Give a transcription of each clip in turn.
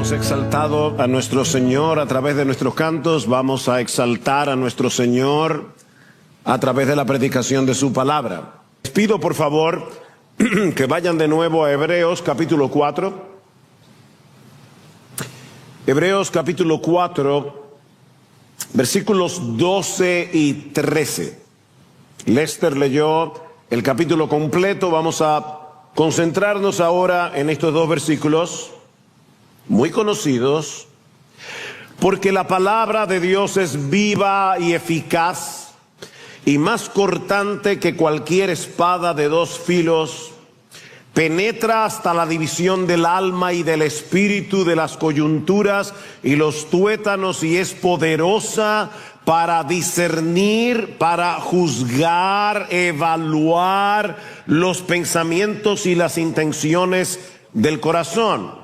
Hemos exaltado a nuestro Señor a través de nuestros cantos, vamos a exaltar a nuestro Señor a través de la predicación de su palabra. Les pido por favor que vayan de nuevo a Hebreos capítulo 4. Hebreos capítulo 4, versículos 12 y 13. Lester leyó el capítulo completo, vamos a concentrarnos ahora en estos dos versículos muy conocidos, porque la palabra de Dios es viva y eficaz y más cortante que cualquier espada de dos filos, penetra hasta la división del alma y del espíritu, de las coyunturas y los tuétanos, y es poderosa para discernir, para juzgar, evaluar los pensamientos y las intenciones del corazón.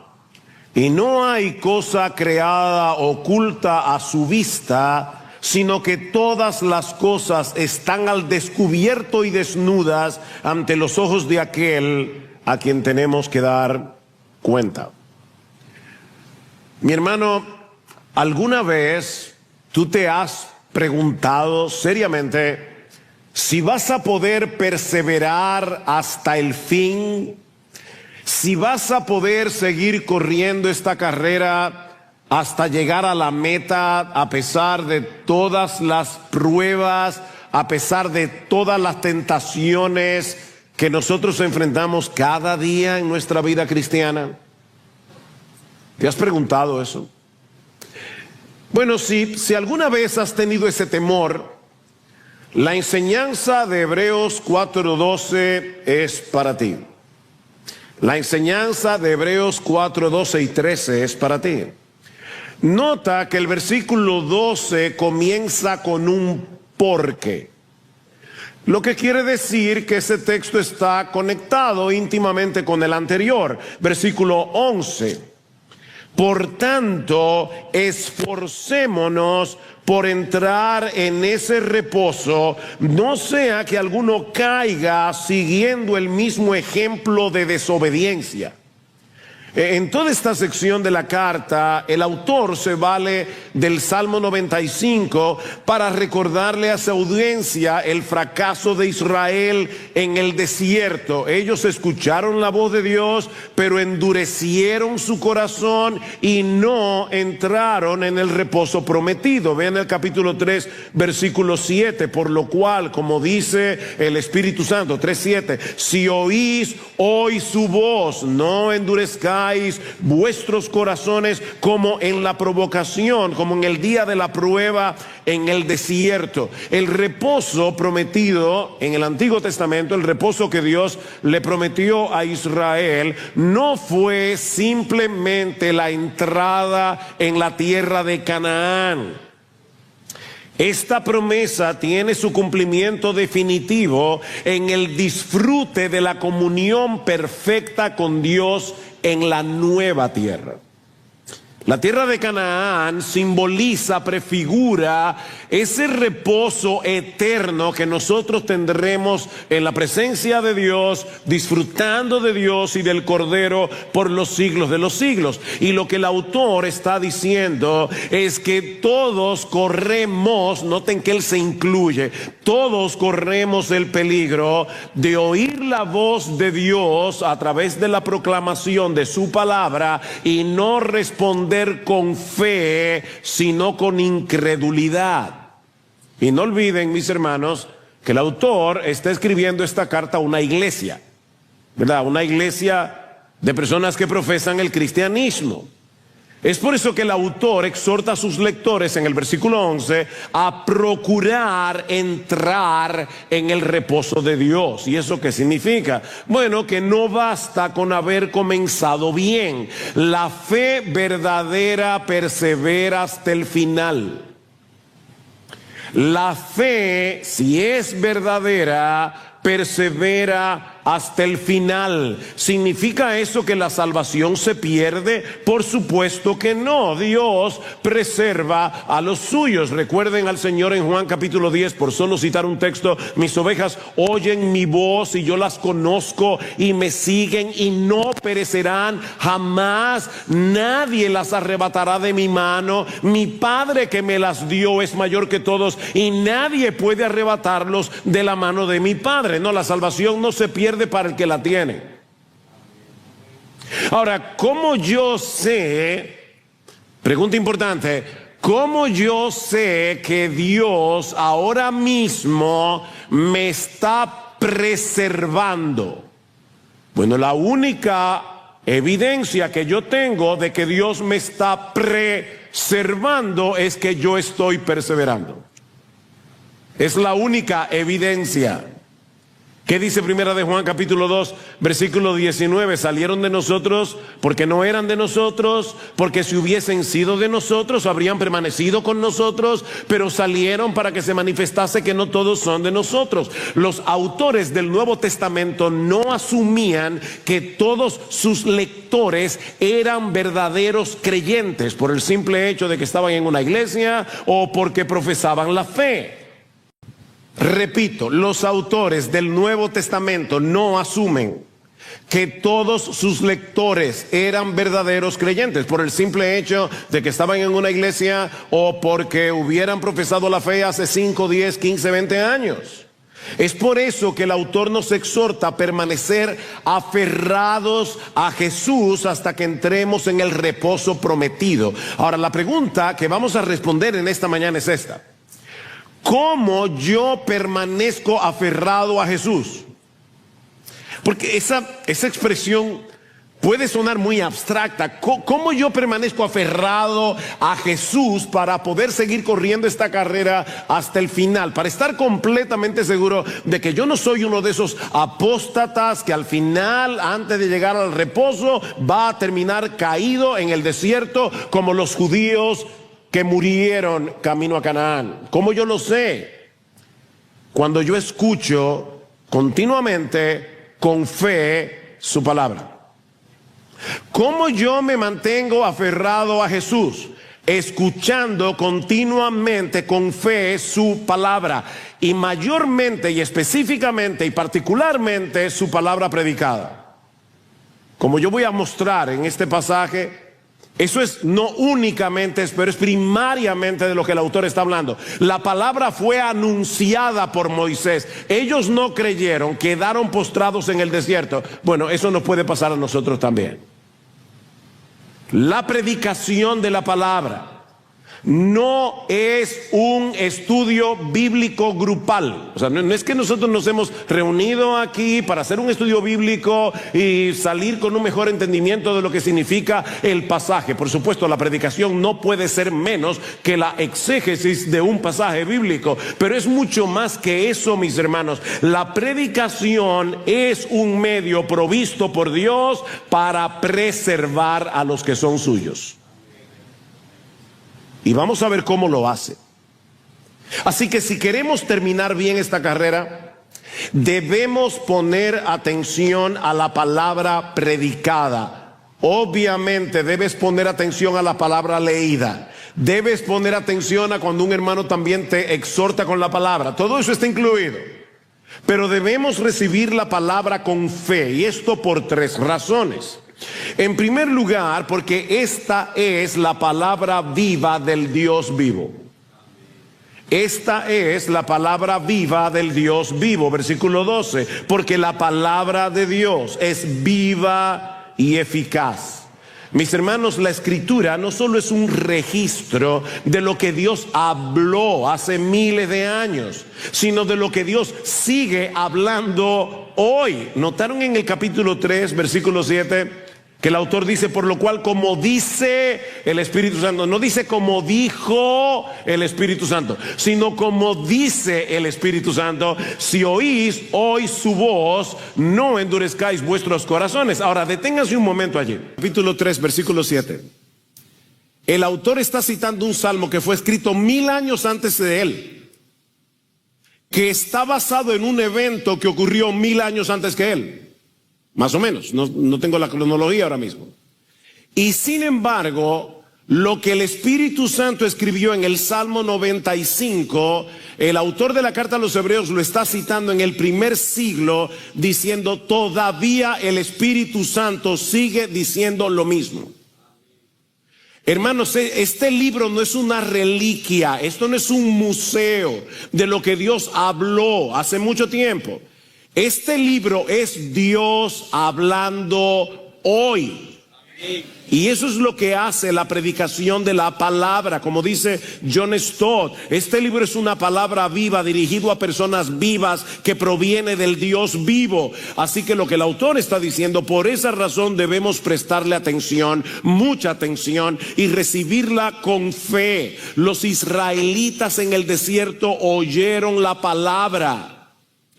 Y no hay cosa creada oculta a su vista, sino que todas las cosas están al descubierto y desnudas ante los ojos de aquel a quien tenemos que dar cuenta. Mi hermano, ¿alguna vez tú te has preguntado seriamente si vas a poder perseverar hasta el fin? Si vas a poder seguir corriendo esta carrera hasta llegar a la meta, a pesar de todas las pruebas, a pesar de todas las tentaciones que nosotros enfrentamos cada día en nuestra vida cristiana. ¿Te has preguntado eso? Bueno, si alguna vez has tenido ese temor, la enseñanza de Hebreos 4:12 es para ti. La enseñanza de Hebreos 4:12 y 13 es para ti. Nota que el versículo 12 comienza con un porque. Lo que quiere decir que ese texto está conectado íntimamente con el anterior. Versículo 11. Por tanto, esforcémonos por entrar en ese reposo, no sea que alguno caiga siguiendo el mismo ejemplo de desobediencia. En toda esta sección de la carta, el autor se vale del Salmo 95 para recordarle a su audiencia el fracaso de Israel en el desierto. Ellos escucharon la voz de Dios, pero endurecieron su corazón y no entraron en el reposo prometido. Vean el capítulo 3, versículo 7, por lo cual, como dice el Espíritu Santo, 3:7, si oís hoy su voz, no endurezcáis vuestros corazones como en la provocación, como en el día de la prueba en el desierto. El reposo prometido en el Antiguo Testamento, el reposo que Dios le prometió a Israel, no fue simplemente la entrada en la tierra de Canaán. Esta promesa tiene su cumplimiento definitivo en el disfrute de la comunión perfecta con Dios en la nueva tierra. La tierra de Canaán simboliza, prefigura ese reposo eterno que nosotros tendremos en la presencia de Dios, disfrutando de Dios y del Cordero por los siglos de los siglos. Y lo que el autor está diciendo es que todos corremos, noten que él se incluye, todos corremos el peligro de oír la voz de Dios a través de la proclamación de su palabra y no responder con fe, sino con incredulidad. Y no olviden, mis hermanos, que el autor está escribiendo esta carta a una iglesia, ¿verdad? Una iglesia de personas que profesan el cristianismo. Es por eso que el autor exhorta a sus lectores en el versículo 11 a procurar entrar en el reposo de Dios. ¿Y eso qué significa? Bueno, que no basta con haber comenzado bien. La fe verdadera persevera hasta el final. La fe, si es verdadera, persevera hasta el final. ¿Significa eso que la salvación se pierde? Por supuesto que no. Dios preserva a los suyos. Recuerden al Señor en Juan capítulo 10, por solo citar un texto: mis ovejas oyen mi voz y yo las conozco y me siguen y no perecerán jamás. Nadie las arrebatará de mi mano. Mi Padre que me las dio es mayor que todos y nadie puede arrebatarlos de la mano de mi Padre. No, la salvación no se pierde para el que la tiene. Ahora, ¿cómo yo sé? Pregunta importante. ¿Cómo yo sé que Dios ahora mismo me está preservando? Bueno, la única evidencia que yo tengo de que Dios me está preservando es que yo estoy perseverando. Es la única evidencia. ¿Qué dice Primera de Juan capítulo 2 versículo 19? Salieron de nosotros porque no eran de nosotros, porque si hubiesen sido de nosotros habrían permanecido con nosotros, pero salieron para que se manifestase que no todos son de nosotros. Los autores del Nuevo Testamento no asumían que todos sus lectores eran verdaderos creyentes por el simple hecho de que estaban en una iglesia o porque profesaban la fe. Repito, los autores del Nuevo Testamento no asumen que todos sus lectores eran verdaderos creyentes por el simple hecho de que estaban en una iglesia o porque hubieran profesado la fe hace 5, 10, 15, 20 años. Es por eso que el autor nos exhorta a permanecer aferrados a Jesús hasta que entremos en el reposo prometido. Ahora, la pregunta que vamos a responder en esta mañana es esta: ¿cómo yo permanezco aferrado a Jesús? Porque esa expresión puede sonar muy abstracta. ¿Cómo yo permanezco aferrado a Jesús para poder seguir corriendo esta carrera hasta el final? Para estar completamente seguro de que yo no soy uno de esos apóstatas que al final, antes de llegar al reposo, va a terminar caído en el desierto como los judíos que murieron camino a Canaán. ¿Cómo yo lo sé? Cuando yo escucho continuamente, con fe, su palabra. ¿Cómo yo me mantengo aferrado a Jesús? Escuchando continuamente, con fe, su palabra. Y mayormente y específicamente y particularmente su palabra predicada. Como yo voy a mostrar en este pasaje, eso es no únicamente, pero es primariamente de lo que el autor está hablando. La palabra fue anunciada por Moisés. Ellos no creyeron, quedaron postrados en el desierto. Bueno, eso nos puede pasar a nosotros también. La predicación de la palabra no es un estudio bíblico grupal. O sea, no es que nosotros nos hemos reunido aquí para hacer un estudio bíblico y salir con un mejor entendimiento de lo que significa el pasaje. Por supuesto, la predicación no puede ser menos que la exégesis de un pasaje bíblico, pero es mucho más que eso, mis hermanos. La predicación es un medio provisto por Dios para preservar a los que son suyos. Y vamos a ver cómo lo hace. Así que si queremos terminar bien esta carrera, debemos poner atención a la palabra predicada. Obviamente debes poner atención a la palabra leída. Debes poner atención a cuando un hermano también te exhorta con la palabra. Todo eso está incluido. Pero debemos recibir la palabra con fe, y esto por 3 razones. En primer lugar, porque esta es la palabra viva del Dios vivo. Esta es la palabra viva del Dios vivo. Versículo 12. Porque la palabra de Dios es viva y eficaz. Mis hermanos, la escritura no solo es un registro de lo que Dios habló hace miles de años, sino de lo que Dios sigue hablando hoy. ¿Notaron en el capítulo 3, versículo 7? Que el autor dice, por lo cual, como dice el Espíritu Santo. No dice como dijo el Espíritu Santo, sino como dice el Espíritu Santo. Si oís hoy su voz, no endurezcáis vuestros corazones. Ahora, deténganse un momento allí. Capítulo 3, versículo 7. El autor está citando un salmo que fue escrito 1000 años antes de él. que está basado en un evento que ocurrió 1000 años antes que él. Más o menos, no tengo la cronología ahora mismo. Y sin embargo, lo que el Espíritu Santo escribió en el Salmo 95, el autor de la carta a los Hebreos lo está citando en el primer siglo, diciendo, todavía el Espíritu Santo sigue diciendo lo mismo. Hermanos, este libro no es una reliquia, esto no es un museo de lo que Dios habló hace mucho tiempo. Este libro es Dios hablando hoy. Y eso es lo que hace la predicación de la palabra, como dice John Stott. Este libro es una palabra viva, dirigido a personas vivas, que proviene del Dios vivo. Así que lo que el autor está diciendo, por esa razón debemos prestarle atención, mucha atención, y recibirla con fe. Los israelitas en el desierto oyeron la palabra.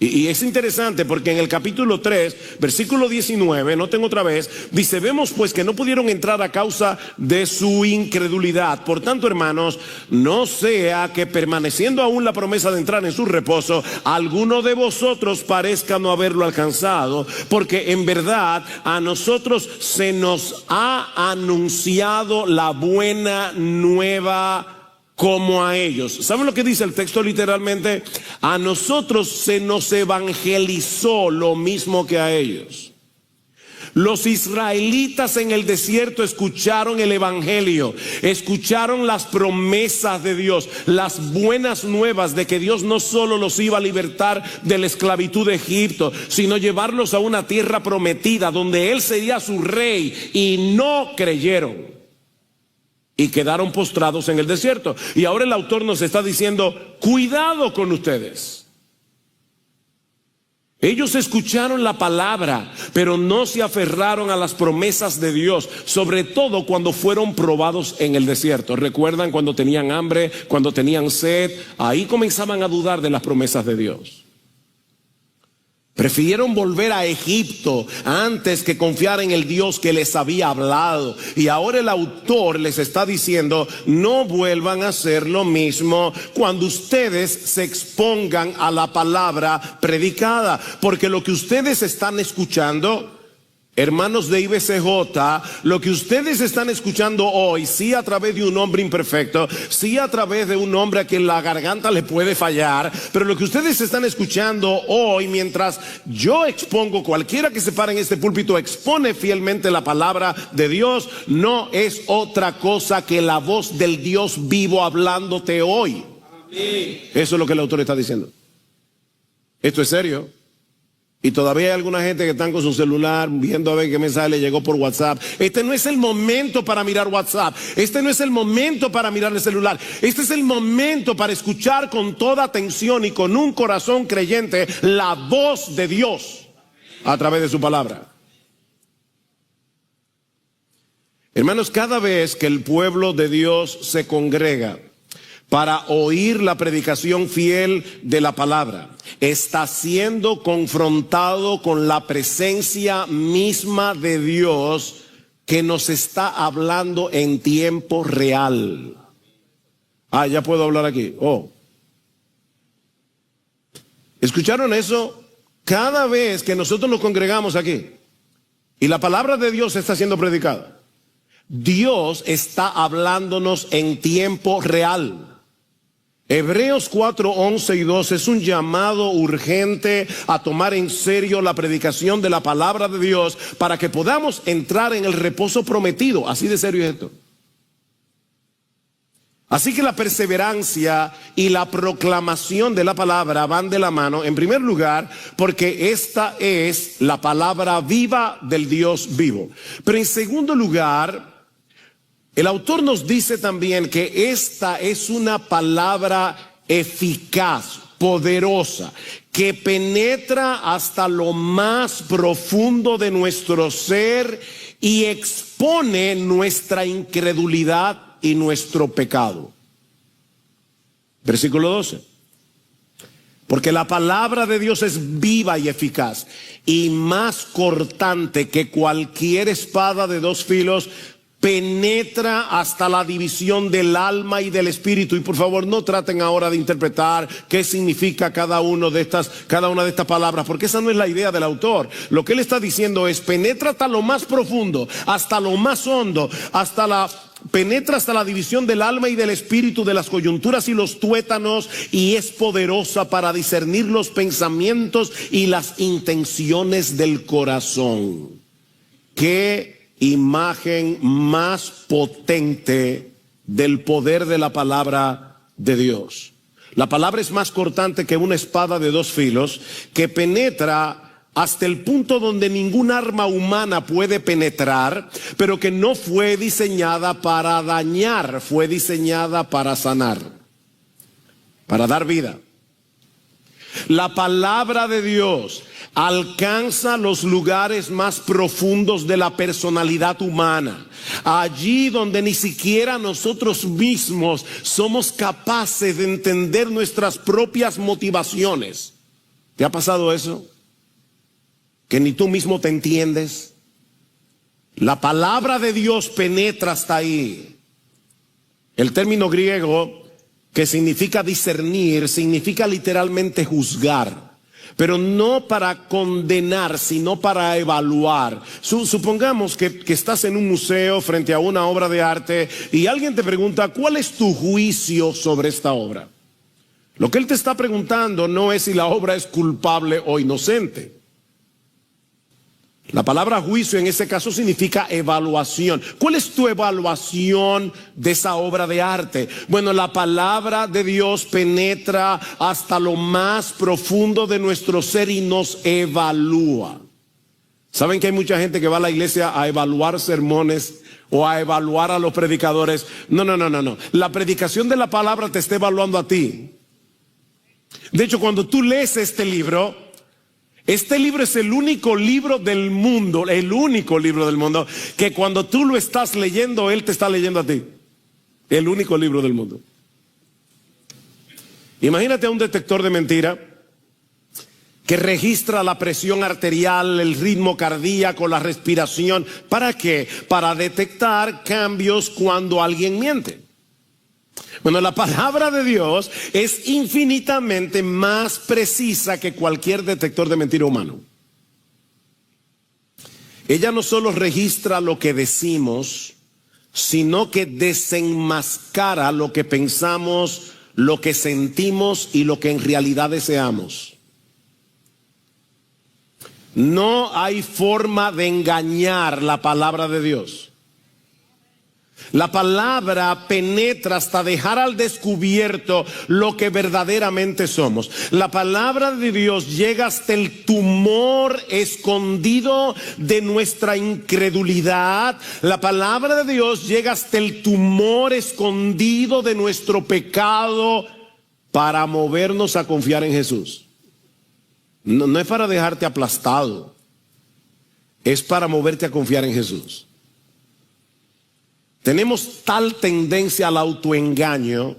Y es interesante porque en el capítulo 3, versículo 19, noten otra vez, dice, vemos pues que no pudieron entrar a causa de su incredulidad. Por tanto, hermanos, no sea que permaneciendo aún la promesa de entrar en su reposo, alguno de vosotros parezca no haberlo alcanzado, porque en verdad a nosotros se nos ha anunciado la buena nueva como a ellos. ¿Saben lo que dice el texto literalmente? A nosotros se nos evangelizó lo mismo que a ellos. Los israelitas en el desierto escucharon el evangelio, escucharon las promesas de Dios, las buenas nuevas de que Dios no solo los iba a libertar de la esclavitud de Egipto, sino llevarlos a una tierra prometida donde Él sería su rey, y no creyeron. Y quedaron postrados en el desierto. Y ahora el autor nos está diciendo, cuidado con ustedes. Ellos escucharon la palabra, pero no se aferraron a las promesas de Dios, sobre todo cuando fueron probados en el desierto. ¿Recuerdan cuando tenían hambre, cuando tenían sed? Ahí comenzaban a dudar de las promesas de Dios. Prefirieron volver a Egipto antes que confiar en el Dios que les había hablado. Y ahora el autor les está diciendo, no vuelvan a hacer lo mismo cuando ustedes se expongan a la palabra predicada. Porque lo que ustedes están escuchando, hermanos de IBCJ, lo que ustedes están escuchando hoy, sí a través de un hombre imperfecto, sí a través de un hombre a quien la garganta le puede fallar, pero lo que ustedes están escuchando hoy, mientras yo expongo, cualquiera que se pare en este púlpito expone fielmente la palabra de Dios, no es otra cosa que la voz del Dios vivo hablándote hoy. Eso es lo que el autor está diciendo. Esto es serio. Y todavía hay alguna gente que están con su celular viendo a ver qué mensaje le llegó por WhatsApp. Este no es el momento para mirar WhatsApp. Este no es el momento para mirar el celular. Este es el momento para escuchar con toda atención y con un corazón creyente la voz de Dios a través de su palabra. Hermanos, cada vez que el pueblo de Dios se congrega para oír la predicación fiel de la palabra, está siendo confrontado con la presencia misma de Dios que nos está hablando en tiempo real. Ya puedo hablar aquí. ¿Escucharon eso? Cada vez que nosotros nos congregamos aquí y la palabra de Dios está siendo predicada, Dios está hablándonos en tiempo real. Hebreos 4, 11 y 12 es un llamado urgente a tomar en serio la predicación de la palabra de Dios para que podamos entrar en el reposo prometido. Así de serio es esto. Así que la perseverancia y la proclamación de la palabra van de la mano, en primer lugar, porque esta es la palabra viva del Dios vivo. Pero en segundo lugar, el autor nos dice también que esta es una palabra eficaz, poderosa, que penetra hasta lo más profundo de nuestro ser y expone nuestra incredulidad y nuestro pecado. Versículo 12. Porque la palabra de Dios es viva y eficaz y más cortante que cualquier espada de dos filos, penetra hasta la división del alma y del espíritu. Y por favor, no traten ahora de interpretar qué significa cada una de estas palabras, porque esa no es la idea del autor. Lo que él está diciendo es: penetra hasta lo más profundo, hasta lo más hondo, penetra hasta la división del alma y del espíritu, de las coyunturas y los tuétanos, y es poderosa para discernir los pensamientos y las intenciones del corazón. Qué imagen más potente del poder de la palabra de Dios. La palabra es más cortante que una espada de dos filos, que penetra hasta el punto donde ningún arma humana puede penetrar, pero que no fue diseñada para dañar, fue diseñada para sanar, para dar vida. La palabra de Dios alcanza los lugares más profundos de la personalidad humana, allí donde ni siquiera nosotros mismos somos capaces de entender nuestras propias motivaciones. ¿Te ha pasado eso? Que ni tú mismo te entiendes. La palabra de Dios penetra hasta ahí. El término griego que significa discernir, significa literalmente juzgar, pero no para condenar, sino para evaluar. Supongamos que estás en un museo frente a una obra de arte y alguien te pregunta: ¿cuál es tu juicio sobre esta obra? Lo que él te está preguntando no es si la obra es culpable o inocente. La palabra juicio en ese caso significa evaluación. ¿Cuál es tu evaluación de esa obra de arte? Bueno, la palabra de Dios penetra hasta lo más profundo de nuestro ser y nos evalúa. ¿Saben que hay mucha gente que va a la iglesia a evaluar sermones o a evaluar a los predicadores? No. La predicación de la palabra te está evaluando a ti. De hecho, cuando tú lees este libro es el único libro del mundo, que cuando tú lo estás leyendo, él te está leyendo a ti. El único libro del mundo. Imagínate a un detector de mentira que registra la presión arterial, el ritmo cardíaco, la respiración. ¿Para qué? Para detectar cambios cuando alguien miente. Bueno, la palabra de Dios es infinitamente más precisa que cualquier detector de mentira humano. Ella no solo registra lo que decimos, sino que desenmascara lo que pensamos, lo que sentimos y lo que en realidad deseamos. No hay forma de engañar la palabra de Dios. La palabra penetra hasta dejar al descubierto lo que verdaderamente somos. La palabra de Dios llega hasta el tumor escondido de nuestra incredulidad. La palabra de Dios llega hasta el tumor escondido de nuestro pecado para movernos a confiar en Jesús. No es para dejarte aplastado, es para moverte a confiar en Jesús. Tenemos tal tendencia al autoengaño,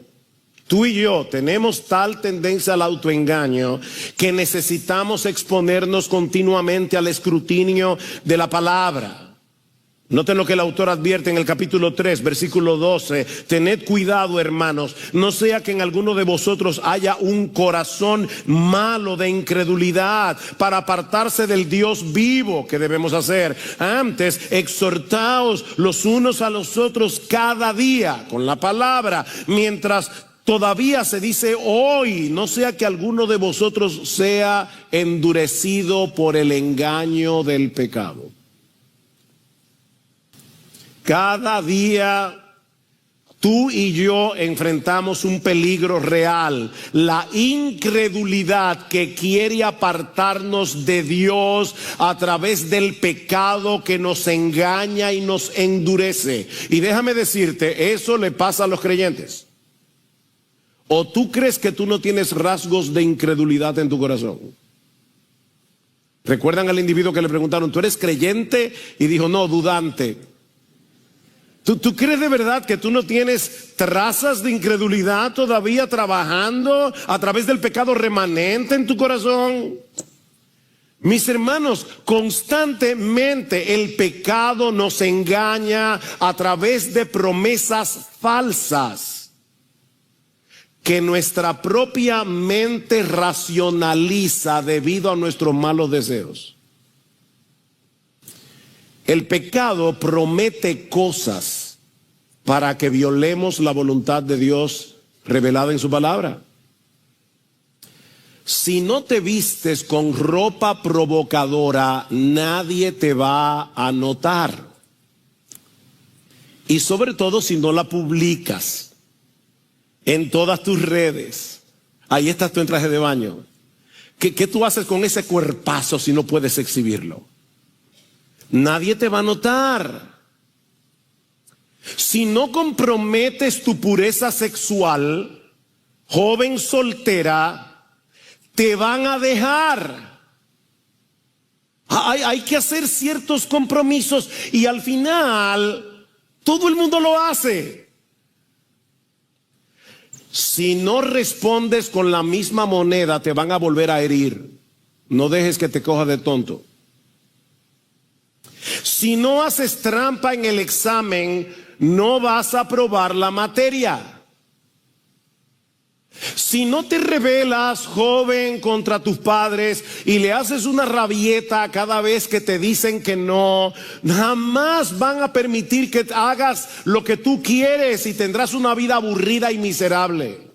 tú y yo tenemos tal tendencia al autoengaño, que necesitamos exponernos continuamente al escrutinio de la palabra. Noten lo que el autor advierte en el capítulo 3, versículo 12. Tened cuidado, hermanos, no sea que en alguno de vosotros haya un corazón malo de incredulidad para apartarse del Dios vivo. ¿Qué debemos hacer? Antes, exhortaos los unos a los otros cada día con la palabra, mientras todavía se dice hoy, no sea que alguno de vosotros sea endurecido por el engaño del pecado. Cada día tú y yo enfrentamos un peligro real, la incredulidad que quiere apartarnos de Dios a través del pecado que nos engaña y nos endurece. Y déjame decirte, eso le pasa a los creyentes. ¿O tú crees que tú no tienes rasgos de incredulidad en tu corazón? ¿Recuerdan al individuo que le preguntaron, ¿tú eres creyente? Y dijo, no, dudante. ¿Tú crees de verdad que tú no tienes trazas de incredulidad todavía trabajando a través del pecado remanente en tu corazón? Mis hermanos, constantemente el pecado nos engaña a través de promesas falsas que nuestra propia mente racionaliza debido a nuestros malos deseos. El pecado promete cosas para que violemos la voluntad de Dios revelada en su palabra. Si no te vistes con ropa provocadora, nadie te va a notar. Y sobre todo si no la publicas en todas tus redes. Ahí estás tú en traje de baño. ¿Qué tú haces con ese cuerpazo si no puedes exhibirlo? Nadie te va a notar. Si no comprometes tu pureza sexual, joven soltera, te van a dejar. Hay que hacer ciertos compromisos y al final todo el mundo lo hace. Si no respondes con la misma moneda, te van a volver a herir. No dejes que te coja de tonto. Si no haces trampa en el examen, no vas a aprobar la materia. Si no te rebelas, joven, contra tus padres y le haces una rabieta cada vez que te dicen que no, jamás van a permitir que hagas lo que tú quieres y tendrás una vida aburrida y miserable.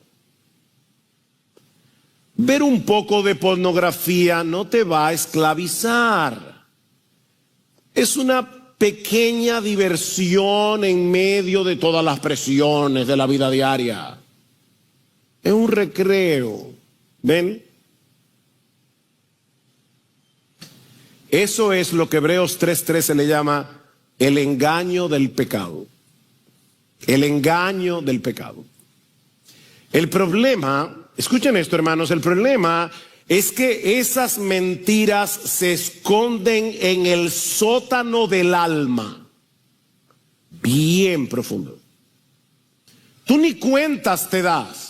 Ver un poco de pornografía no te va a esclavizar. Es una pequeña diversión en medio de todas las presiones de la vida diaria. Es un recreo. ¿Ven? Eso es lo que Hebreos 3:13 le llama el engaño del pecado. El engaño del pecado. El problema, escuchen esto, hermanos, el problema es que esas mentiras se esconden en el sótano del alma. Bien profundo. Tú ni cuentas te das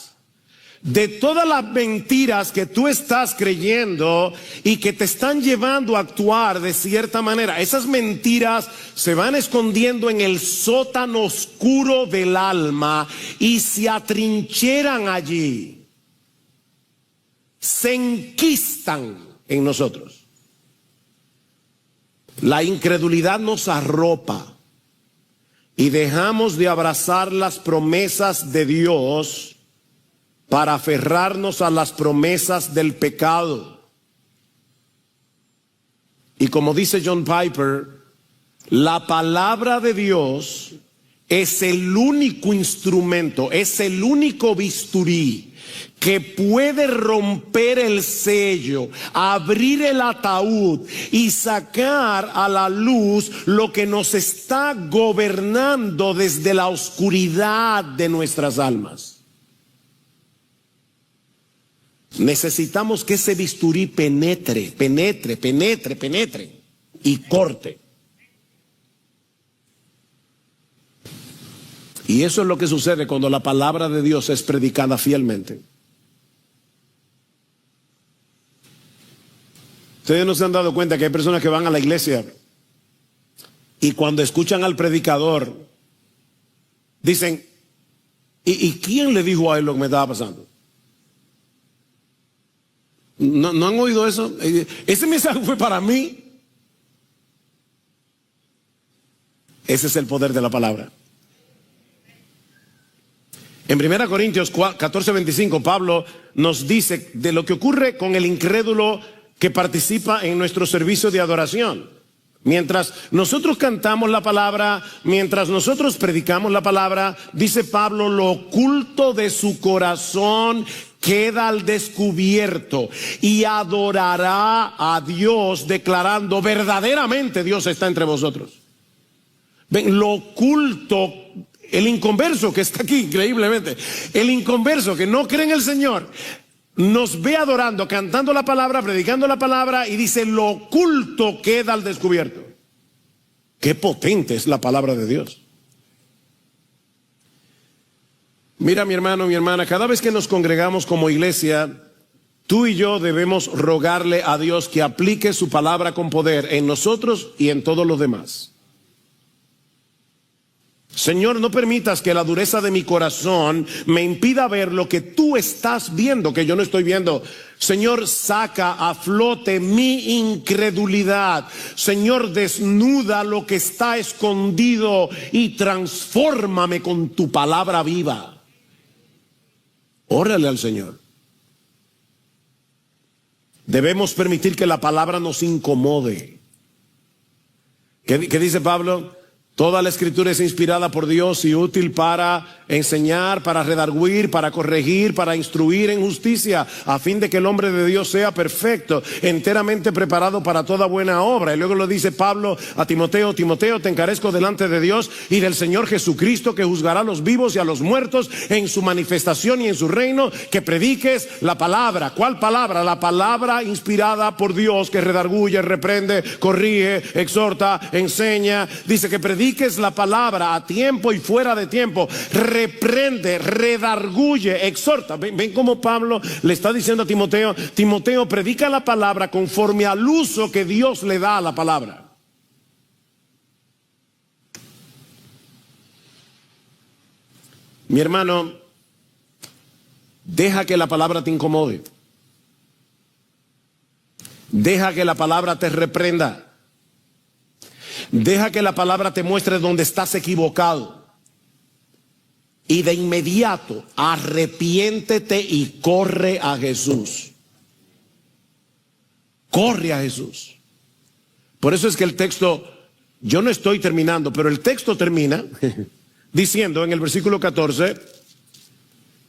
de todas las mentiras que tú estás creyendo y que te están llevando a actuar de cierta manera. Esas mentiras se van escondiendo en el sótano oscuro del alma y se atrincheran allí. Se enquistan en nosotros. La incredulidad nos arropa y dejamos de abrazar las promesas de Dios para aferrarnos a las promesas del pecado. Y como dice John Piper, la palabra de Dios es el único instrumento, es el único bisturí que puede romper el sello, abrir el ataúd y sacar a la luz lo que nos está gobernando desde la oscuridad de nuestras almas. Necesitamos que ese bisturí penetre y corte. Y eso es lo que sucede cuando la palabra de Dios es predicada fielmente. Ustedes no se han dado cuenta que hay personas que van a la iglesia y cuando escuchan al predicador dicen, ¿y quién le dijo a él lo que me estaba pasando? ¿No han oído eso? Ese mensaje fue para mí. Ese es el poder de la palabra. En 1 Corintios 14:25, Pablo nos dice de lo que ocurre con el incrédulo que participa en nuestro servicio de adoración. Mientras nosotros cantamos la palabra, mientras nosotros predicamos la palabra, dice Pablo, lo oculto de su corazón queda al descubierto y adorará a Dios declarando, verdaderamente Dios está entre vosotros. Ven, lo oculto, el inconverso que está aquí increíblemente, el inconverso que no cree en el Señor, nos ve adorando, cantando la palabra, predicando la palabra y dice, lo oculto queda al descubierto. Qué potente es la palabra de Dios. Mira, mi hermano, mi hermana, cada vez que nos congregamos como iglesia, Tú y yo debemos rogarle a Dios que aplique su palabra con poder en nosotros y en todos los demás. Señor, no permitas que la dureza de mi corazón me impida ver lo que tú estás viendo, que yo no estoy viendo. Señor, saca a flote mi incredulidad. Señor, desnuda lo que está escondido y transfórmame con tu palabra viva. Órale al Señor. Debemos permitir que la palabra nos incomode. ¿Qué dice Pablo? Toda la escritura es inspirada por Dios y útil para enseñar, para redarguir, para corregir, para instruir en justicia, a fin de que el hombre de Dios sea perfecto, enteramente preparado para toda buena obra. Y luego lo dice Pablo a Timoteo: Timoteo, te encarezco delante de Dios y del Señor Jesucristo, que juzgará a los vivos y a los muertos en su manifestación y en su reino, que prediques la palabra. ¿Cuál palabra? La palabra inspirada por Dios, que redarguye, reprende, corrige, exhorta, enseña. Dice que prediques la palabra a tiempo y fuera de tiempo. Reprende, redarguye, exhorta. Ven cómo Pablo le está diciendo a Timoteo: Timoteo, predica la palabra conforme al uso que Dios le da a la palabra. Mi hermano, deja que la palabra te incomode. Deja que la palabra te reprenda. Deja que la palabra te muestre dónde estás equivocado. Y de inmediato arrepiéntete y corre a Jesús. Corre a Jesús. Por eso es que el texto, yo no estoy terminando, pero el texto termina diciendo en el versículo 14: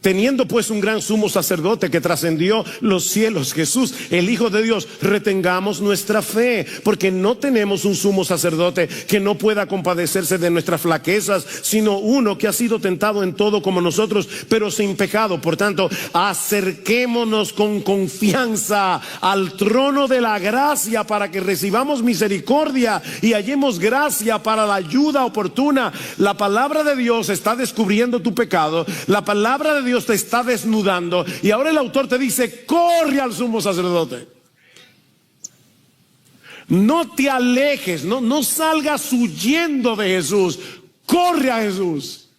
teniendo pues un gran sumo sacerdote que trascendió los cielos, Jesús, el Hijo de Dios, retengamos nuestra fe, porque no tenemos un sumo sacerdote que no pueda compadecerse de nuestras flaquezas, sino uno que ha sido tentado en todo como nosotros, pero sin pecado. Por tanto, acerquémonos con confianza al trono de la gracia, para que recibamos misericordia y hallemos gracia para la ayuda oportuna. La palabra de Dios está descubriendo tu pecado. La palabra de Dios te está desnudando, y ahora el autor te dice: corre al sumo sacerdote. No te alejes, no salgas huyendo de Jesús. Corre a Jesús.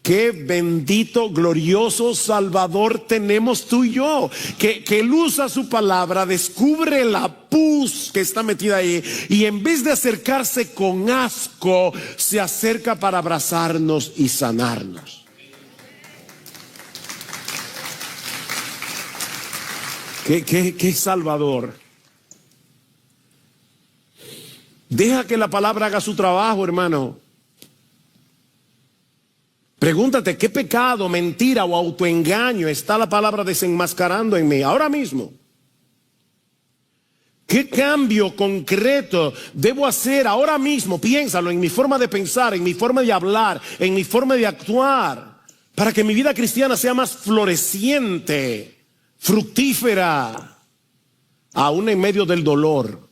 Qué bendito, glorioso Salvador tenemos tú y yo, que Él usa su palabra, descubre la pus que está metida ahí, y en vez de acercarse con asco, se acerca para abrazarnos y sanarnos. Qué Salvador. Deja que la palabra haga su trabajo, hermano. Pregúntate: ¿qué pecado, mentira o autoengaño está la palabra desenmascarando en mí ahora mismo? ¿Qué cambio concreto debo hacer ahora mismo? Piénsalo, en mi forma de pensar, en mi forma de hablar, en mi forma de actuar, para que mi vida cristiana sea más floreciente, fructífera, aún en medio del dolor.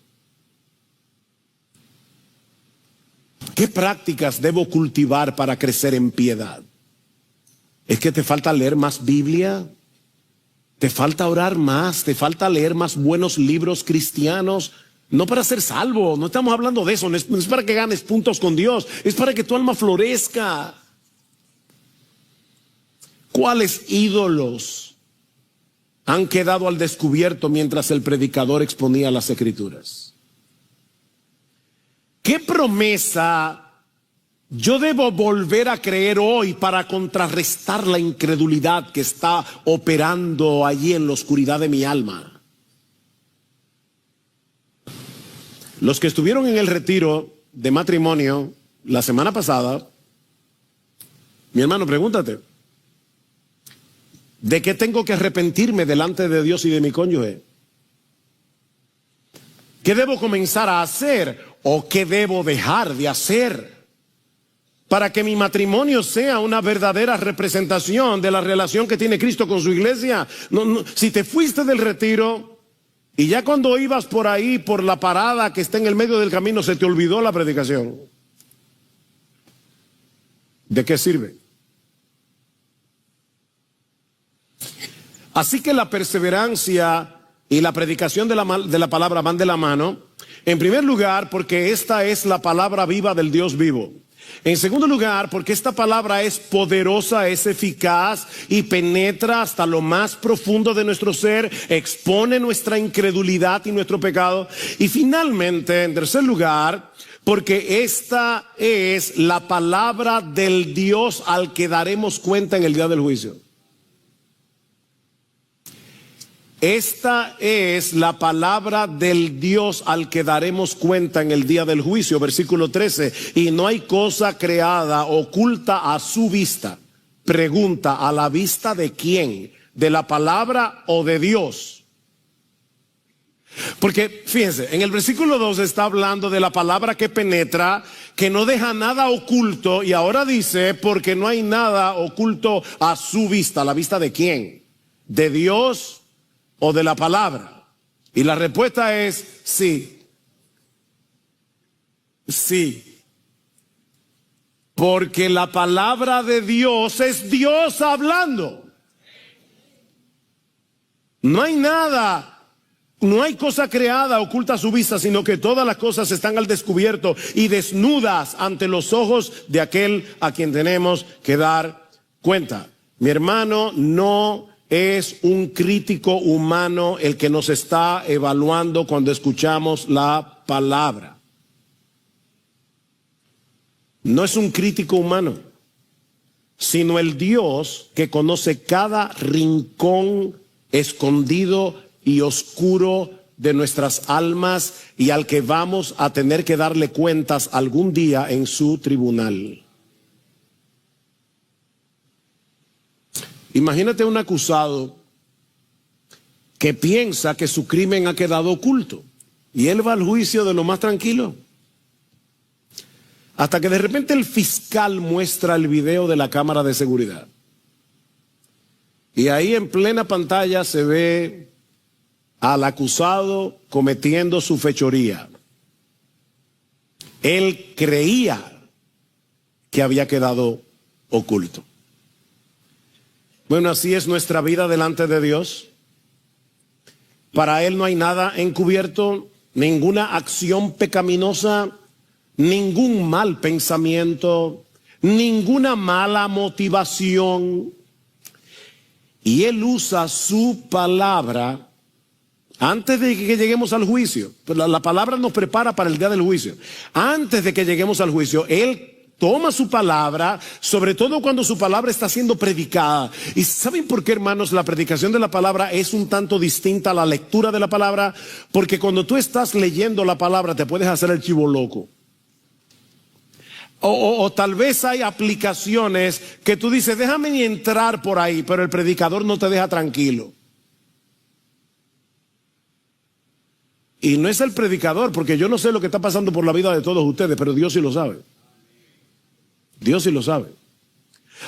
¿Qué prácticas debo cultivar para crecer en piedad? ¿Es que te falta leer más Biblia? ¿Te falta orar más? ¿Te falta leer más buenos libros cristianos? No para ser salvo, no estamos hablando de eso. No es para que ganes puntos con Dios, es para que tu alma florezca. ¿Cuáles ídolos han quedado al descubierto mientras el predicador exponía las Escrituras? ¿Qué promesa yo debo volver a creer hoy para contrarrestar la incredulidad que está operando allí en la oscuridad de mi alma? Los que estuvieron en el retiro de matrimonio la semana pasada, mi hermano, pregúntate: ¿de qué tengo que arrepentirme delante de Dios y de mi cónyuge? ¿Qué debo comenzar a hacer o qué debo dejar de hacer para que mi matrimonio sea una verdadera representación de la relación que tiene Cristo con su iglesia? Si te fuiste del retiro y ya cuando ibas por ahí, por la parada que está en el medio del camino, se te olvidó la predicación, ¿de qué sirve? Así que la perseverancia y la predicación de la palabra van de la mano. En primer lugar, porque esta es la palabra viva del Dios vivo. En segundo lugar, porque esta palabra es poderosa, es eficaz y penetra hasta lo más profundo de nuestro ser, expone nuestra incredulidad y nuestro pecado. Y finalmente, en tercer lugar, porque esta es la palabra del Dios al que daremos cuenta en el día del juicio. Esta es la palabra del Dios al que daremos cuenta en el día del juicio, versículo 13. Y no hay cosa creada oculta a su vista. Pregunta, ¿a la vista de quién? ¿De la palabra o de Dios? Porque fíjense, en el versículo 2 está hablando de la palabra que penetra, que no deja nada oculto, y ahora dice, porque no hay nada oculto a su vista. ¿A la vista de quién? ¿De Dios o de la palabra? Y la respuesta es sí. Sí. Porque la palabra de Dios es Dios hablando. No hay nada, no hay cosa creada oculta a su vista, sino que todas las cosas están al descubierto y desnudas ante los ojos de aquel a quien tenemos que dar cuenta. Mi hermano, no es un crítico humano el que nos está evaluando cuando escuchamos la palabra. No es un crítico humano, sino el Dios que conoce cada rincón escondido y oscuro de nuestras almas y al que vamos a tener que darle cuentas algún día en su tribunal. Imagínate un acusado que piensa que su crimen ha quedado oculto y él va al juicio de lo más tranquilo. Hasta que de repente el fiscal muestra el video de la cámara de seguridad. Y ahí en plena pantalla se ve al acusado cometiendo su fechoría. Él creía que había quedado oculto. Bueno, así es nuestra vida delante de Dios. Para Él no hay nada encubierto, ninguna acción pecaminosa, ningún mal pensamiento, ninguna mala motivación. Y Él usa su palabra antes de que lleguemos al juicio. Pues la palabra nos prepara para el día del juicio. Antes de que lleguemos al juicio, Él toma su palabra, sobre todo cuando su palabra está siendo predicada. ¿Y saben por qué, hermanos? La predicación de la palabra es un tanto distinta a la lectura de la palabra, porque cuando tú estás leyendo la palabra te puedes hacer el chivo loco. O tal vez hay aplicaciones que tú dices, déjame ni entrar por ahí, pero el predicador no te deja tranquilo. Y no es el predicador, porque yo no sé lo que está pasando por la vida de todos ustedes, pero Dios sí lo sabe. Dios sí lo sabe.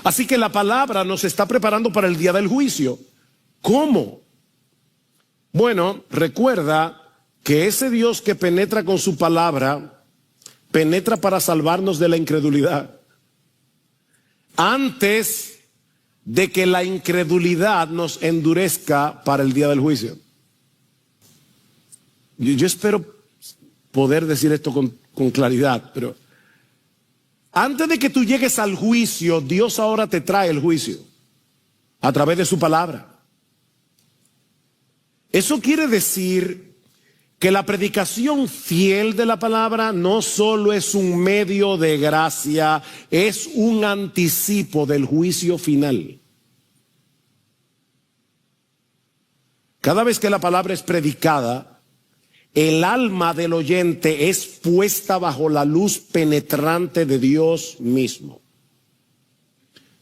Así que la palabra nos está preparando para el día del juicio. ¿Cómo? Bueno, recuerda que ese Dios que penetra con su palabra, penetra para salvarnos de la incredulidad. Antes de que la incredulidad nos endurezca para el día del juicio. Yo espero poder decir esto con claridad, pero antes de que tú llegues al juicio, Dios ahora te trae el juicio a través de su palabra. Eso quiere decir que la predicación fiel de la palabra no solo es un medio de gracia, es un anticipo del juicio final. Cada vez que la palabra es predicada, el alma del oyente es puesta bajo la luz penetrante de Dios mismo.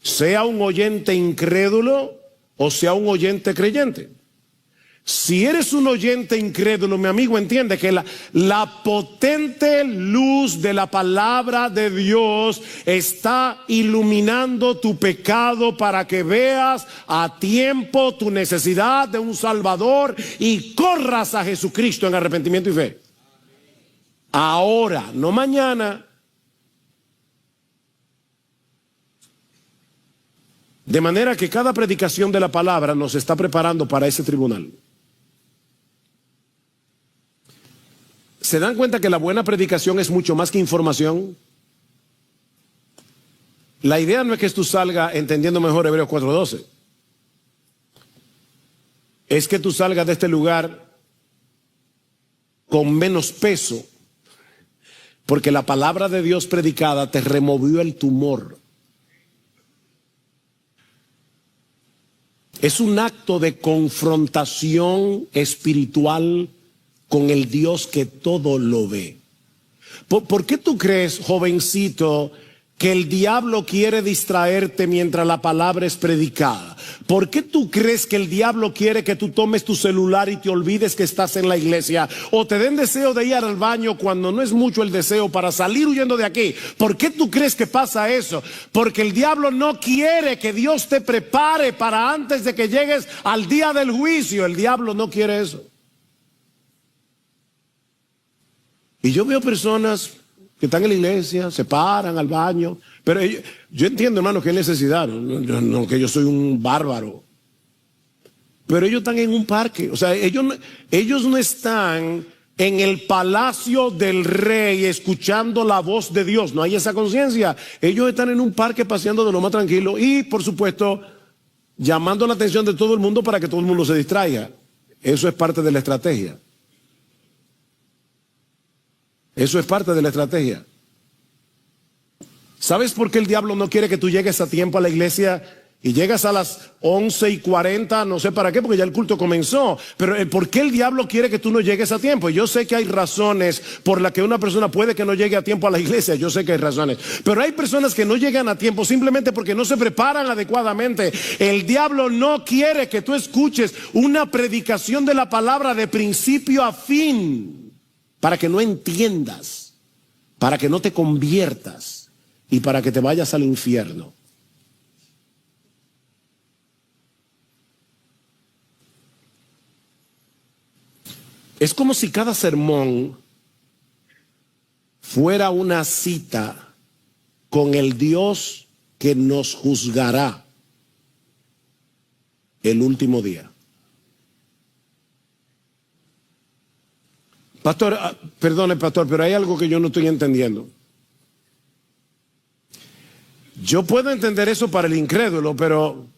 Sea un oyente incrédulo o sea un oyente creyente. Si eres un oyente incrédulo, mi amigo, entiende que la potente luz de la palabra de Dios está iluminando tu pecado para que veas a tiempo tu necesidad de un Salvador y corras a Jesucristo en arrepentimiento y fe. Ahora, no mañana. De manera que cada predicación de la palabra nos está preparando para ese tribunal. ¿Se dan cuenta que la buena predicación es mucho más que información? La idea no es que tú salgas entendiendo mejor Hebreos 4:12. Es que tú salgas de este lugar con menos peso, porque la palabra de Dios predicada te removió el tumor. Es un acto de confrontación espiritual con el Dios que todo lo ve. ¿Por qué tú crees, jovencito, que el diablo quiere distraerte mientras la palabra es predicada? ¿Por qué tú crees que el diablo quiere que tú tomes tu celular y te olvides que estás en la iglesia? O te den deseo de ir al baño cuando no es mucho el deseo para salir huyendo de aquí. ¿Por qué tú crees que pasa eso? Porque el diablo no quiere que Dios te prepare para antes de que llegues al día del juicio. El diablo no quiere eso. Y yo veo personas que están en la iglesia, se paran al baño, pero yo entiendo, hermano, que hay necesidad, no que yo soy un bárbaro, pero ellos están en un parque, o sea, ellos no están en el palacio del rey escuchando la voz de Dios, no hay esa conciencia. Ellos están en un parque paseando de lo más tranquilo y, por supuesto, llamando la atención de todo el mundo para que todo el mundo se distraiga. Eso es parte de la estrategia. Eso es parte de la estrategia. ¿Sabes por qué el diablo no quiere que tú llegues a tiempo a la iglesia y llegas a las 11:40? No sé para qué, porque ya el culto comenzó. Pero ¿por qué el diablo quiere que tú no llegues a tiempo? Y yo sé que hay razones por las que una persona puede que no llegue a tiempo a la iglesia. Yo sé que hay razones. Pero hay personas que no llegan a tiempo simplemente porque no se preparan adecuadamente. El diablo no quiere que tú escuches una predicación de la palabra de principio a fin, para que no entiendas, para que no te conviertas y para que te vayas al infierno. Es como si cada sermón fuera una cita con el Dios que nos juzgará el último día. Pastor, perdone, pastor, pero hay algo que yo no estoy entendiendo. Yo puedo entender eso para el incrédulo, pero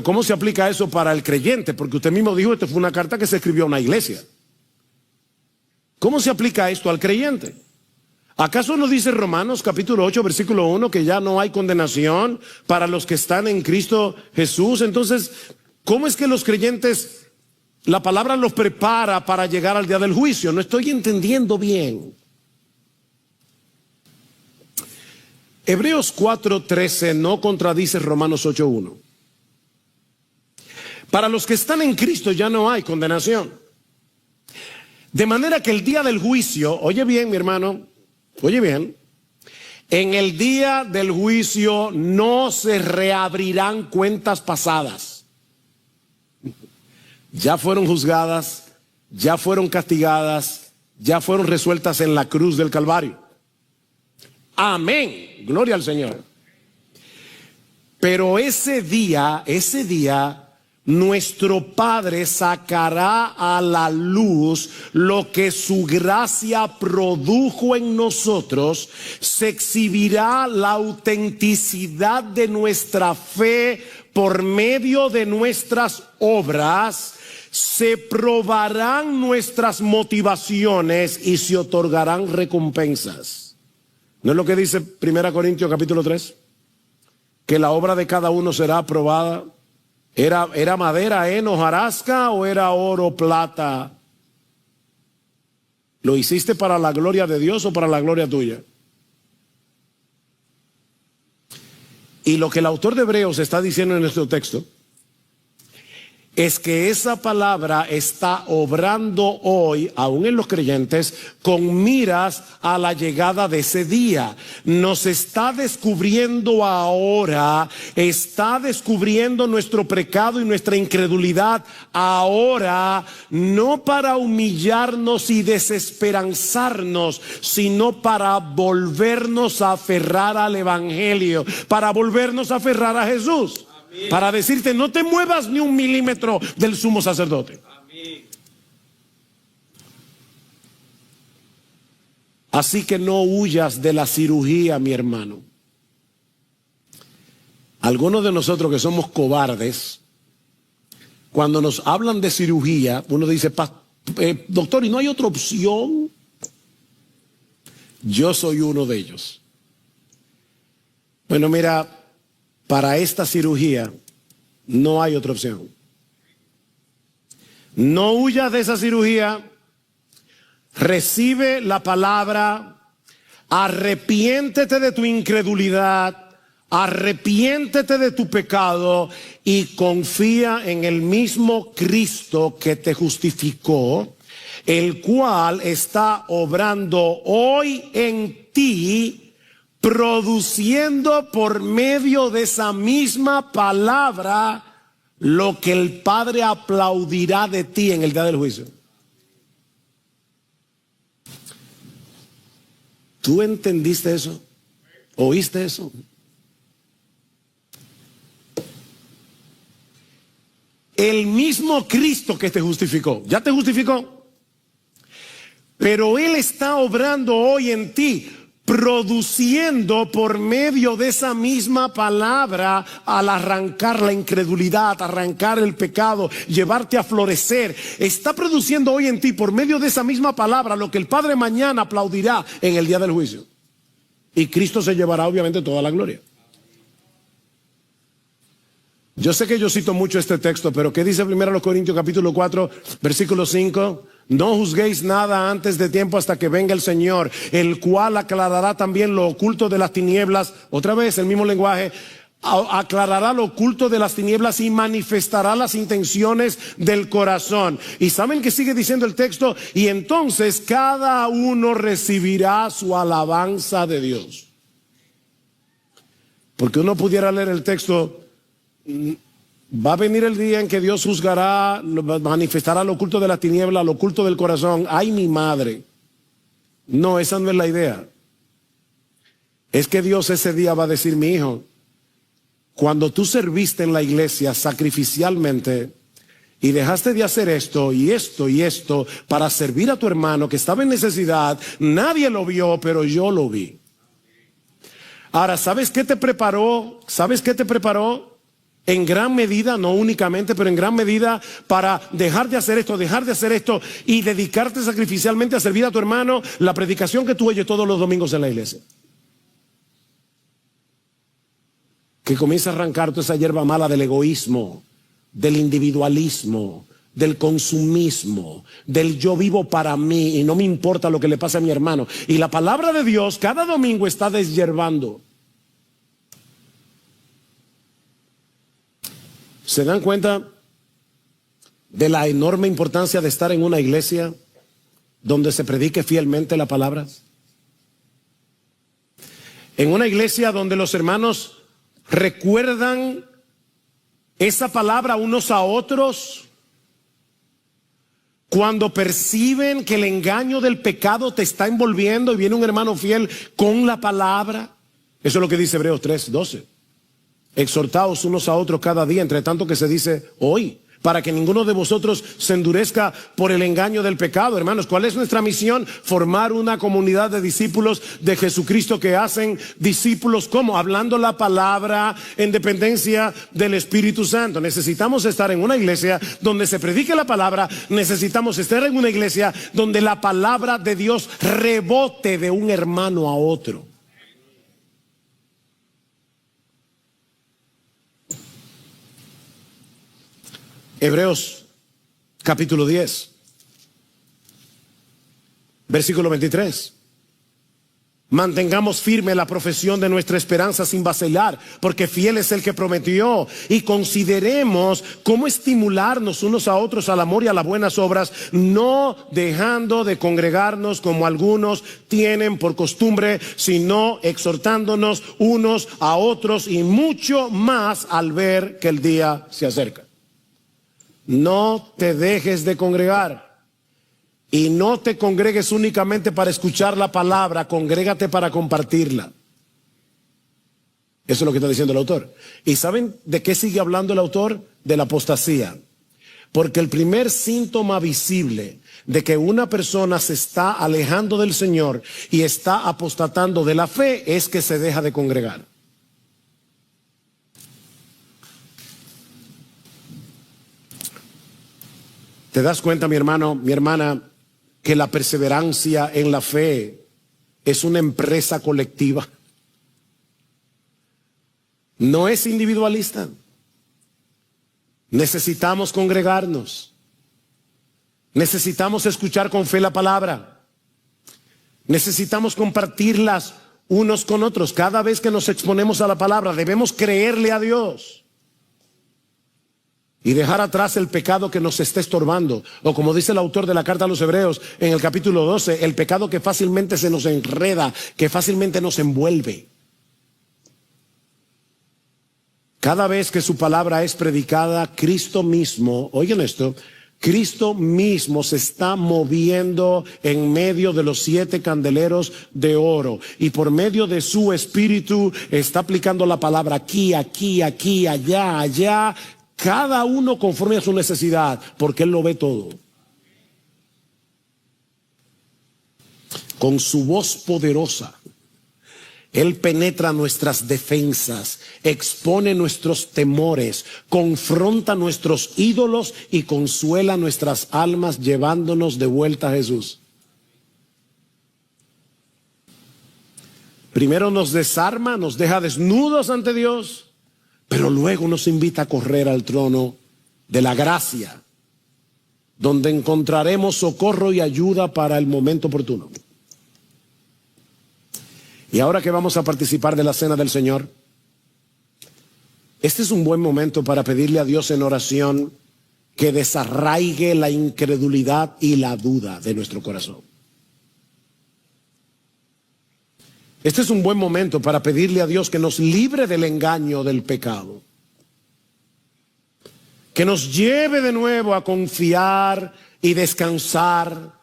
¿cómo se aplica eso para el creyente? Porque usted mismo dijo, esta fue una carta que se escribió a una iglesia. ¿Cómo se aplica esto al creyente? ¿Acaso no dice Romanos capítulo 8, versículo 1, que ya no hay condenación para los que están en Cristo Jesús? Entonces, ¿cómo es que los creyentes, la palabra los prepara para llegar al día del juicio? No estoy entendiendo bien. Hebreos 4:13 no contradice Romanos 8:1. Para los que están en Cristo ya no hay condenación. De manera que el día del juicio, oye bien, mi hermano, oye bien, en el día del juicio no se reabrirán cuentas pasadas. Ya fueron juzgadas, ya fueron castigadas, ya fueron resueltas en la cruz del Calvario. Amén, gloria al Señor. Pero ese día, nuestro Padre sacará a la luz lo que su gracia produjo en nosotros, se exhibirá la autenticidad de nuestra fe por medio de nuestras obras, se probarán nuestras motivaciones y se otorgarán recompensas. ¿No es lo que dice 1 Corintios capítulo 3? Que la obra de cada uno será aprobada. ¿Era madera, heno, hojarasca o era oro, plata? ¿Lo hiciste para la gloria de Dios o para la gloria tuya? Y lo que el autor de Hebreos está diciendo en nuestro texto es que esa palabra está obrando hoy, aún en los creyentes, con miras a la llegada de ese día. Nos está descubriendo ahora, está descubriendo nuestro pecado y nuestra incredulidad ahora, no para humillarnos y desesperanzarnos, sino para volvernos a aferrar al Evangelio, para volvernos a aferrar a Jesús. Para decirte, no te muevas ni un milímetro del sumo sacerdote. Amén. Así que no huyas de la cirugía, mi hermano. Algunos de nosotros que somos cobardes, cuando nos hablan de cirugía, uno dice, doctor, ¿y no hay otra opción? Yo soy uno de ellos. Bueno, mira, para esta cirugía no hay otra opción. No huyas de esa cirugía. Recibe la palabra. Arrepiéntete de tu incredulidad. Arrepiéntete de tu pecado y confía en el mismo Cristo que te justificó, el cual está obrando hoy en ti, produciendo por medio de esa misma palabra lo que el Padre aplaudirá de ti en el día del juicio. ¿Tú entendiste eso? ¿Oíste eso? El mismo Cristo que te justificó, ya te justificó, pero Él está obrando hoy en ti, produciendo por medio de esa misma palabra, al arrancar la incredulidad, arrancar el pecado, llevarte a florecer. Está produciendo hoy en ti por medio de esa misma palabra lo que el Padre mañana aplaudirá en el día del juicio. Y Cristo se llevará obviamente toda la gloria. Yo sé que yo cito mucho este texto, pero ¿qué dice 1 Corintios capítulo 4, versículo 5? No juzguéis nada antes de tiempo hasta que venga el Señor, el cual aclarará también lo oculto de las tinieblas. Otra vez el mismo lenguaje. Aclarará lo oculto de las tinieblas y manifestará las intenciones del corazón. Y saben que sigue diciendo el texto, y entonces cada uno recibirá su alabanza de Dios. Porque uno pudiera leer el texto, va a venir el día en que Dios juzgará, manifestará lo oculto de la tiniebla, lo oculto del corazón. ¡Ay, mi madre! No, esa no es la idea. Es que Dios ese día va a decir, mi hijo, cuando tú serviste en la iglesia sacrificialmente y dejaste de hacer esto y esto y esto para servir a tu hermano que estaba en necesidad, nadie lo vio, pero yo lo vi. Ahora, ¿sabes qué te preparó? ¿Sabes qué te preparó? En gran medida, no únicamente, pero en gran medida para dejar de hacer esto y dedicarte sacrificialmente a servir a tu hermano, la predicación que tú oyes todos los domingos en la iglesia. Que comienza a arrancar toda esa hierba mala del egoísmo, del individualismo, del consumismo, del yo vivo para mí y no me importa lo que le pase a mi hermano. Y la palabra de Dios cada domingo está deshierbando. ¿Se dan cuenta de la enorme importancia de estar en una iglesia donde se predique fielmente la palabra? En una iglesia donde los hermanos recuerdan esa palabra unos a otros, cuando perciben que el engaño del pecado te está envolviendo y viene un hermano fiel con la palabra. Eso es lo que dice Hebreos 3:12. Exhortaos unos a otros cada día, entre tanto que se dice hoy, para que ninguno de vosotros se endurezca por el engaño del pecado. Hermanos, ¿cuál es nuestra misión? Formar una comunidad de discípulos de Jesucristo que hacen discípulos, ¿cómo? Hablando la palabra en dependencia del Espíritu Santo. Necesitamos estar en una iglesia donde se predique la palabra. Necesitamos estar en una iglesia donde la palabra de Dios rebote de un hermano a otro. Hebreos capítulo 10, versículo 23. Mantengamos firme la profesión de nuestra esperanza sin vacilar, porque fiel es el que prometió. Y consideremos cómo estimularnos unos a otros al amor y a las buenas obras, no dejando de congregarnos como algunos tienen por costumbre, sino exhortándonos unos a otros, y mucho más al ver que el día se acerca. No te dejes de congregar. Y no te congregues únicamente para escuchar la palabra, congrégate para compartirla. Eso es lo que está diciendo el autor. ¿Y saben de qué sigue hablando el autor? De la apostasía. Porque el primer síntoma visible de que una persona se está alejando del Señor y está apostatando de la fe es que se deja de congregar. ¿Te das cuenta, mi hermano, mi hermana, que la perseverancia en la fe es una empresa colectiva? No es individualista. Necesitamos congregarnos. Necesitamos escuchar con fe la palabra. Necesitamos compartirlas unos con otros. Cada vez que nos exponemos a la palabra, debemos creerle a Dios y dejar atrás el pecado que nos está estorbando. O como dice el autor de la carta a los Hebreos en el capítulo 12, el pecado que fácilmente se nos enreda, que fácilmente nos envuelve. Cada vez que su palabra es predicada, Cristo mismo, oigan esto, Cristo mismo se está moviendo en medio de los 7 candeleros de oro, y por medio de su espíritu está aplicando la palabra aquí, aquí, aquí, allá, allá, cada uno conforme a su necesidad, porque Él lo ve todo. Con su voz poderosa, Él penetra nuestras defensas, expone nuestros temores, confronta nuestros ídolos y consuela nuestras almas, llevándonos de vuelta a Jesús. Primero nos desarma, nos deja desnudos ante Dios, pero luego nos invita a correr al trono de la gracia, donde encontraremos socorro y ayuda para el momento oportuno. Y ahora que vamos a participar de la cena del Señor, este es un buen momento para pedirle a Dios en oración que desarraigue la incredulidad y la duda de nuestro corazón. Este es un buen momento para pedirle a Dios que nos libre del engaño del pecado, que nos lleve de nuevo a confiar y descansar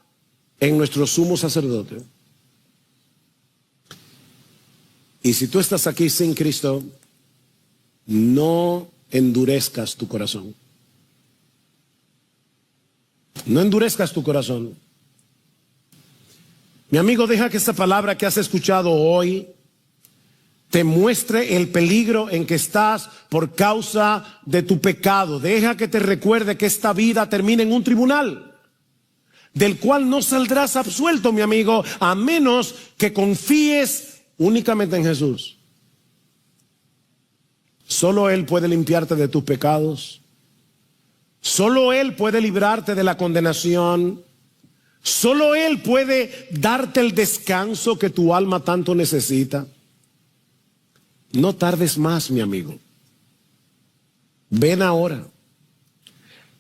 en nuestro sumo sacerdote. Y si tú estás aquí sin Cristo, no endurezcas tu corazón. No endurezcas tu corazón. Mi amigo, deja que esta palabra que has escuchado hoy te muestre el peligro en que estás por causa de tu pecado. Deja que te recuerde que esta vida termina en un tribunal, del cual no saldrás absuelto, mi amigo, a menos que confíes únicamente en Jesús. Solo Él puede limpiarte de tus pecados. Solo Él puede librarte de la condenación. Solo Él puede darte el descanso que tu alma tanto necesita. No tardes más, mi amigo. Ven ahora,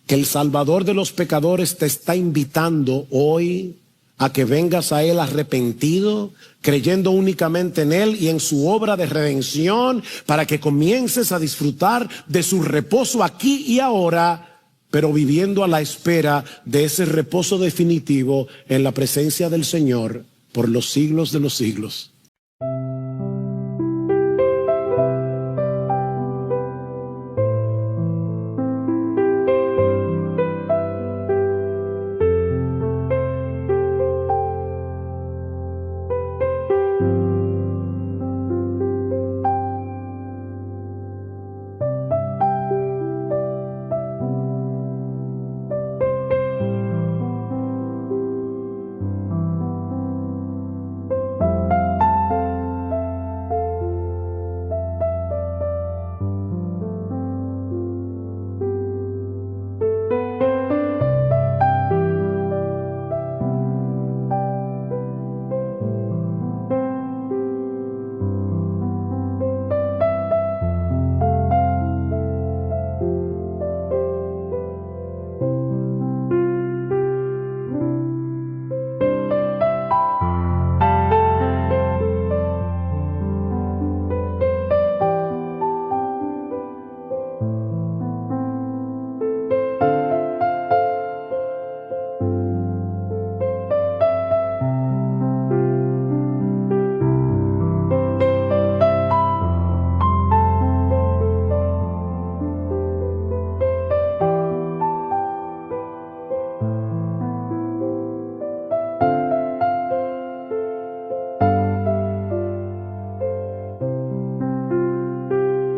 que el Salvador de los pecadores te está invitando hoy a que vengas a Él arrepentido, creyendo únicamente en Él y en su obra de redención, para que comiences a disfrutar de su reposo aquí y ahora, pero viviendo a la espera de ese reposo definitivo en la presencia del Señor por los siglos de los siglos.